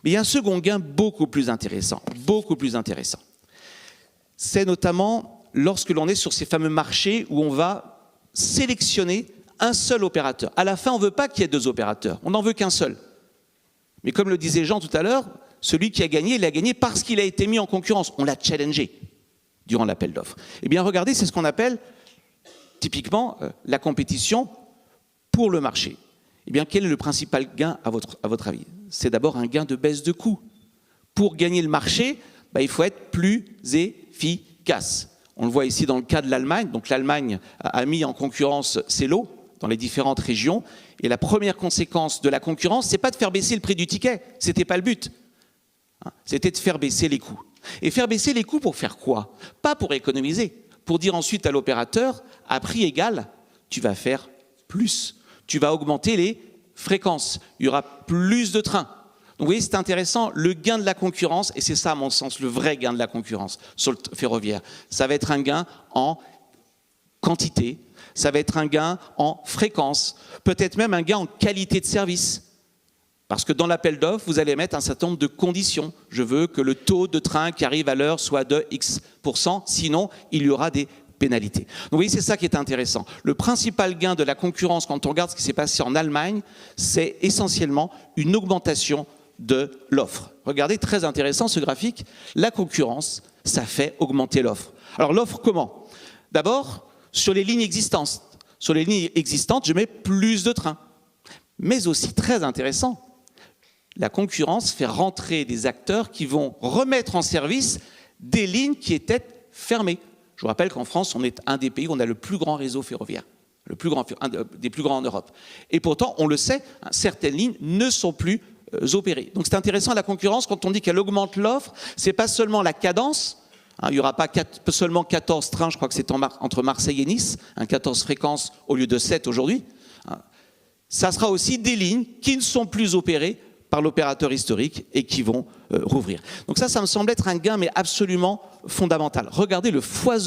Mais il y a un second gain beaucoup plus intéressant. C'est notamment lorsque l'on est sur ces fameux marchés où on va sélectionner un seul opérateur. À la fin, on ne veut pas qu'il y ait deux opérateurs, on n'en veut qu'un seul. Mais comme le disait Jean tout à l'heure, celui qui a gagné, il a gagné parce qu'il a été mis en concurrence. On l'a challengé durant l'appel d'offres. Eh bien, regardez, c'est ce qu'on appelle typiquement la compétition pour le marché. Eh bien, quel est le principal gain à votre avis? C'est d'abord un gain de baisse de coût. Pour gagner le marché, il faut être plus efficace. On le voit ici dans le cas de l'Allemagne. Donc l'Allemagne a mis en concurrence ses lots dans les différentes régions. Et la première conséquence de la concurrence, c'est pas de faire baisser le prix du ticket. C'était pas le but. C'était de faire baisser les coûts. Et faire baisser les coûts pour faire quoi? Pas pour économiser. Pour dire ensuite à l'opérateur, à prix égal, tu vas faire plus. Tu vas augmenter les fréquences. Il y aura plus de trains. Donc vous voyez, c'est intéressant, le gain de la concurrence, et c'est ça à mon sens, le vrai gain de la concurrence sur le ferroviaire. Ça va être un gain en quantité, ça va être un gain en fréquence, peut-être même un gain en qualité de service. Parce que dans l'appel d'offres, vous allez mettre un certain nombre de conditions. Je veux que le taux de train qui arrive à l'heure soit de X%, sinon il y aura des pénalités. Donc vous voyez, c'est ça qui est intéressant. Le principal gain de la concurrence, quand on regarde ce qui s'est passé en Allemagne, c'est essentiellement une augmentation de l'offre. Regardez, très intéressant ce graphique. La concurrence, ça fait augmenter l'offre. Alors l'offre comment? D'abord, sur les lignes existantes. Sur les lignes existantes, je mets plus de trains. Mais aussi, très intéressant, la concurrence fait rentrer des acteurs qui vont remettre en service des lignes qui étaient fermées. Je vous rappelle qu'en France, on est un des pays où on a le plus grand réseau ferroviaire, un des plus grands en Europe. Et pourtant, on le sait, certaines lignes ne sont plus opérées. Donc c'est intéressant, la concurrence, quand on dit qu'elle augmente l'offre, c'est pas seulement la cadence, il n'y aura pas seulement 14 trains, je crois que c'est entre Marseille et Nice, 14 fréquences au lieu de 7 aujourd'hui. Ça sera aussi des lignes qui ne sont plus opérées par l'opérateur historique et qui vont rouvrir. Donc ça me semble être un gain, mais absolument fondamental. Regardez le foisonnement